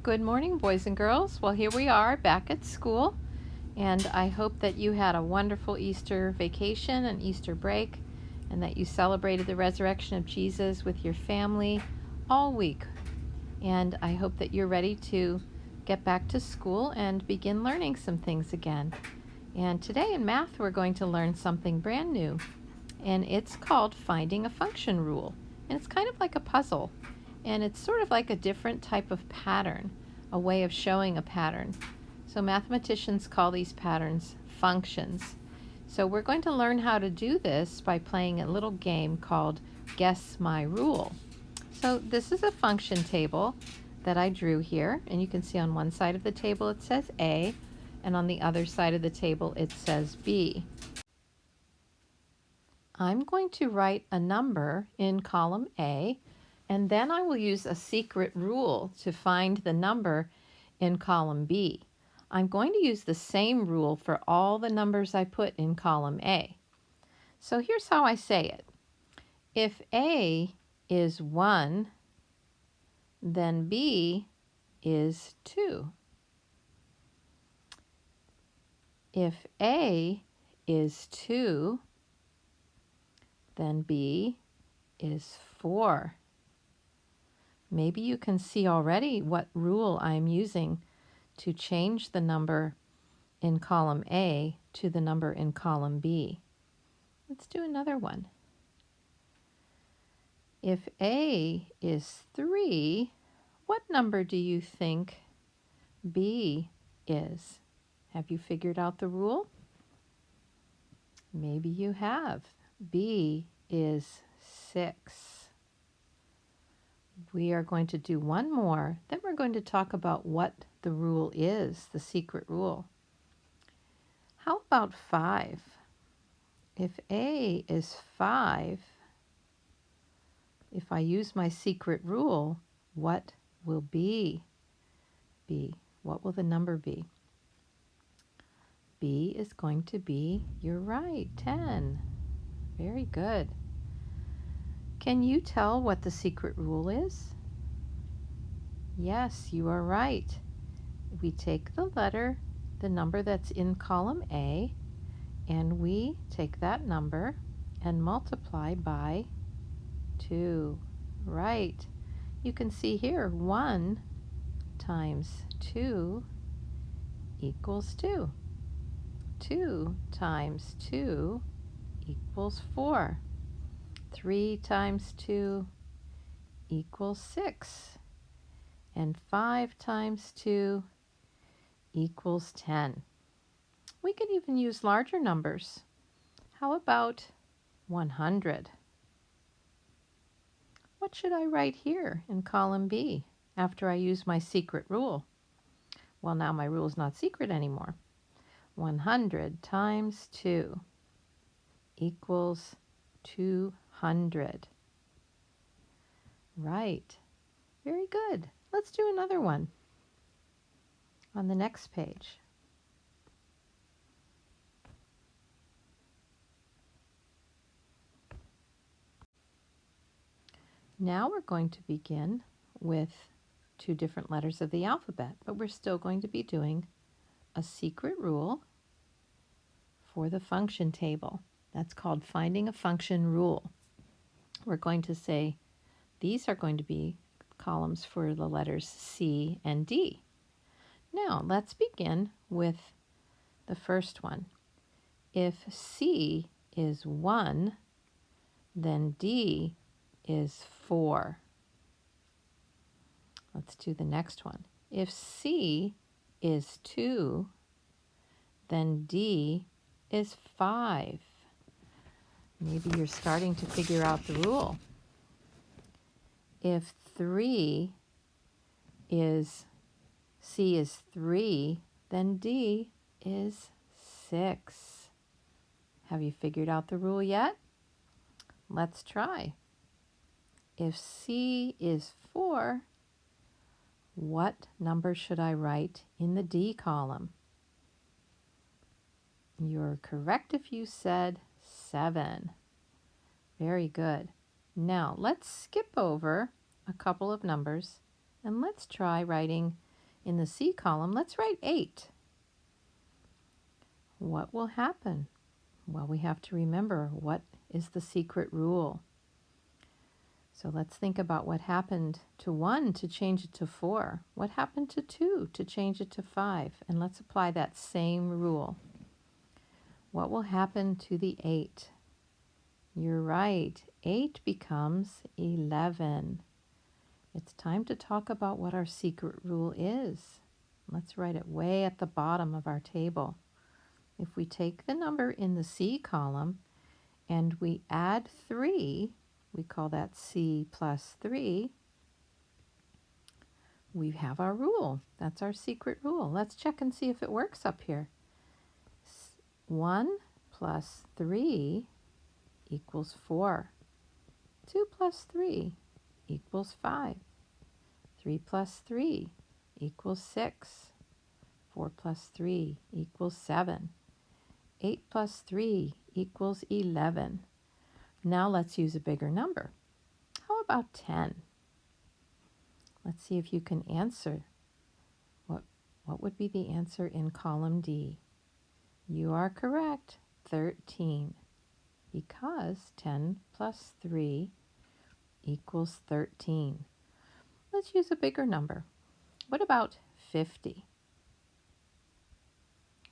Good morning, boys and girls. Well, here we are back at school, and I hope that you had a wonderful Easter vacation and Easter break, and that you celebrated the resurrection of Jesus with your family all week. And I hope that you're ready to get back to school and begin learning some things again. And today in math, we're going to learn something brand new, and it's called finding a function rule. And it's kind of like a puzzle, and it's sort of like a different type of pattern, a way of showing a pattern. So mathematicians call these patterns functions. So we're going to learn how to do this by playing a little game called Guess My Rule. So this is a function table that I drew here, and you can see on one side of the table it says A, and on the other side of the table it says B. I'm going to write a number in column A, and then I will use a secret rule to find the number in column B. I'm going to use the same rule for all the numbers I put in column A. So here's how I say it. If A is 1, then B is 2. If A is 2, then B is 4. Maybe you can see already what rule I'm using to change the number in column A to the number in column B. Let's do another one. If A is 3, what number do you think B is? Have you figured out the rule? Maybe you have. B is 6. We are going to do one more, then we're going to talk about what the rule is, the secret rule. How about 5? If A is 5, if I use my secret rule, what will B be? What will the number be? B is going to be, you're right, 10. Very good. Can you tell what the secret rule is? Yes, you are right. We take the number that's in column A, and we take that number and multiply by 2. Right. You can see here 1 times 2 equals 2. 2 times 2 equals 4. 3 times 2 equals 6. And 5 times 2 equals 10. We could even use larger numbers. How about 100? What should I write here in column B after I use my secret rule? Well, now my rule is not secret anymore. 100 times 2 equals 200. Right. Very good. Let's do another one on the next page. Now we're going to begin with 2 different letters of the alphabet, but we're still going to be doing a secret rule for the function table. That's called finding a function rule. We're going to say these are going to be columns for the letters C and D. Now let's begin with the first one. If C is 1, then D is 4. Let's do the next one. If C is 2, then D is 5. Maybe you're starting to figure out the rule. If C is 3, then D is 6. Have you figured out the rule yet? Let's try. If C is 4, what number should I write in the D column? You're correct if you said 7. Very good. Now let's skip over a couple of numbers and let's try writing in the C column, let's write 8. What will happen? Well, we have to remember what is the secret rule. So let's think about what happened to 1 to change it to 4. What happened to 2 to change it to 5? And let's apply that same rule. What will happen to the 8? You're right. 8 becomes 11. It's time to talk about what our secret rule is. Let's write it way at the bottom of our table. If we take the number in the C column and we add 3, we call that C plus 3, we have our rule. That's our secret rule. Let's check and see if it works up here. 1 plus 3 equals 4. 2 plus 3 equals 5. 3 plus 3 equals 6. 4 plus 3 equals 7. 8 plus 3 equals 11. Now let's use a bigger number. How about 10? Let's see if you can answer. What would be the answer in column D? You are correct, 13, because 10 plus 3 equals 13. Let's use a bigger number. What about 50?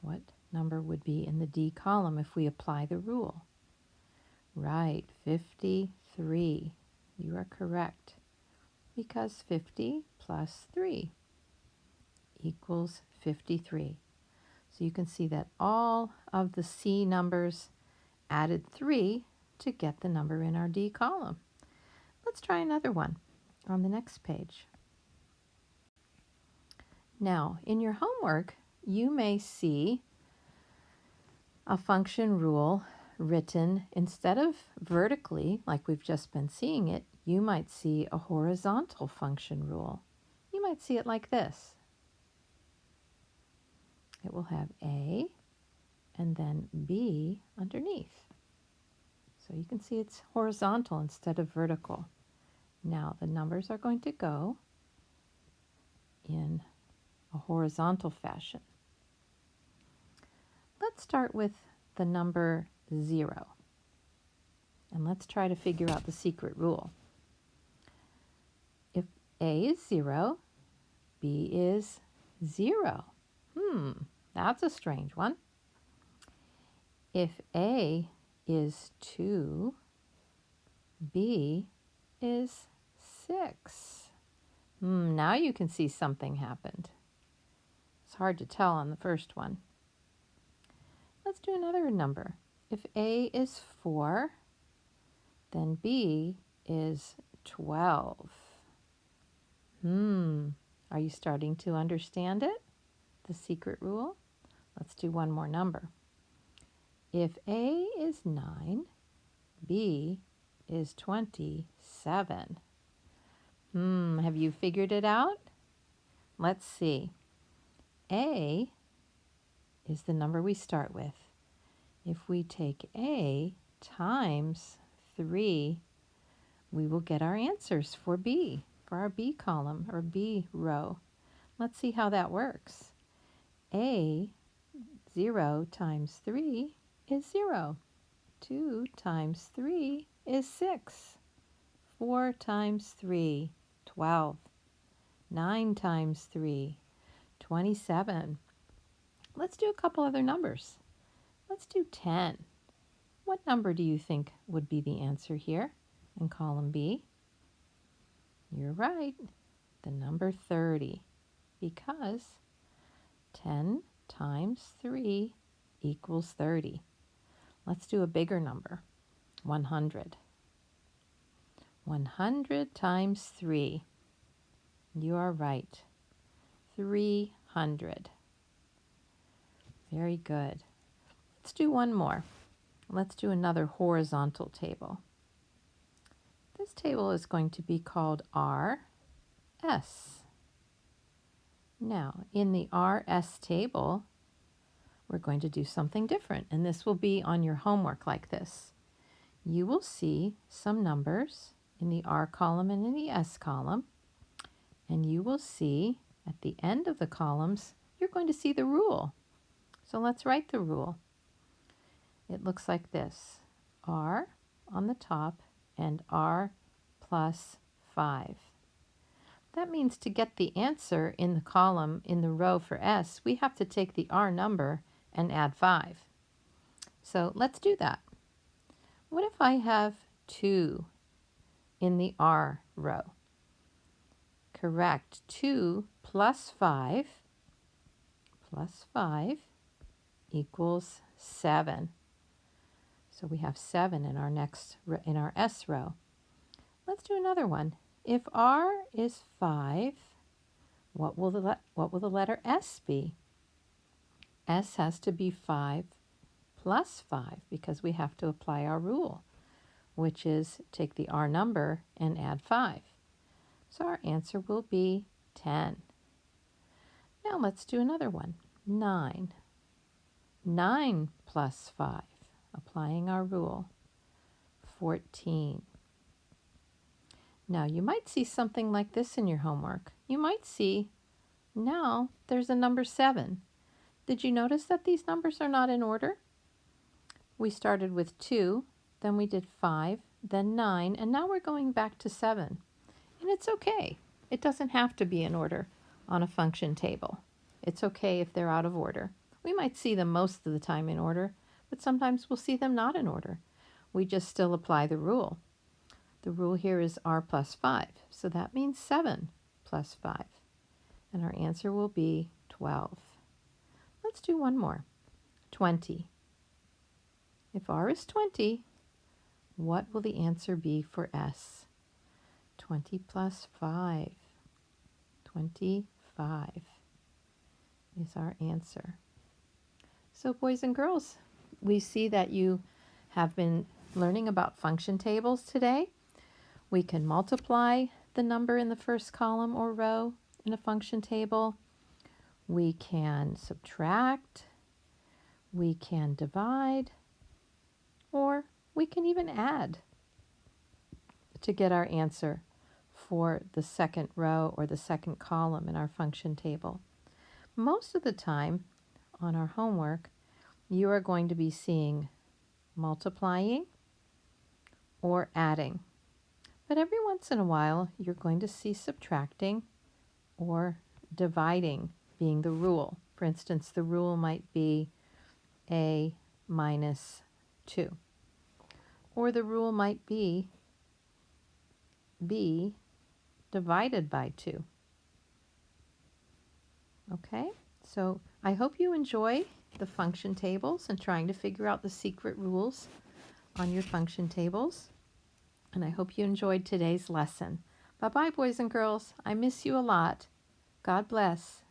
What number would be in the D column if we apply the rule? Right, 53. You are correct, because 50 plus 3 equals 53. So you can see that all of the C numbers added 3 to get the number in our D column. Let's try another one on the next page. Now, in your homework, you may see a function rule written instead of vertically, like we've just been seeing it, you might see a horizontal function rule. You might see it like this. It will have A and then B underneath. So you can see it's horizontal instead of vertical. Now the numbers are going to go in a horizontal fashion. Let's start with the number 0. And let's try to figure out the secret rule. If A is 0, B is 0. That's a strange one. If A is 2, B is 6. Now you can see something happened. It's hard to tell on the first one. Let's do another number. If A is 4, then B is 12. Are you starting to understand it? The secret rule? Let's do one more number. If A is 9, B is 27. Have you figured it out? Let's see. A is the number we start with. If we take A times 3, we will get our answers for B, for our B column or B row. Let's see how that works. A, 0 times 3 is 0. 2 times 3 is 6. 4 times 3, 12. 9 times 3, 27. Let's do a couple other numbers. Let's do 10. What number do you think would be the answer here in column B? You're right, the number 30, because 10 times 3 equals 30. Let's do a bigger number, 100. 100 times 3. You are right, 300. Very good. Let's do one more. Let's do another horizontal table. This table is going to be called RS. Now, in the RS table, we're going to do something different, and this will be on your homework like this. You will see some numbers in the R column and in the S column, and you will see At the end of the columns, you're going to see the rule. So let's write the rule. It looks like this: r on the top and r plus 5. That means to get the answer in the column in the row for S, we have to take the r number and add 5. So let's do that. What if I have 2 in the r row? Correct. 2 plus 5 equals 7. So we have 7 in our S row. Let's do another one. If r is 5, what will the letter S be? S has to be 5 plus 5 because we have to apply our rule, which is take the r number and add 5. So our answer will be 10. Now let's do another one. 9. 9 plus 5, applying our rule, 14. Now you might see something like this in your homework. You might see, now there's a number 7. Did you notice that these numbers are not in order? We started with 2, then we did 5, then 9, and now we're going back to 7. And it's okay. It doesn't have to be in order on a function table. It's okay if they're out of order. We might see them most of the time in order, but sometimes we'll see them not in order. We just still apply the rule. The rule here is r plus 5, so that means 7 plus 5. And our answer will be 12. Let's do one more. 20. If r is 20, what will the answer be for S? 20 plus 5. 25 is our answer. So boys and girls, we see that you have been learning about function tables today. We can multiply the number in the first column or row in a function table. We can subtract. We can divide. Or we can even add to get our answer for the second row or the second column in our function table. Most of the time on our homework, you are going to be seeing multiplying or adding. But every once in a while, you're going to see subtracting or dividing being the rule. For instance, the rule might be a minus 2. Or the rule might be b divided by 2. Okay, so I hope you enjoy the function tables and trying to figure out the secret rules on your function tables. And I hope you enjoyed today's lesson. Bye-bye, boys and girls. I miss you a lot. God bless.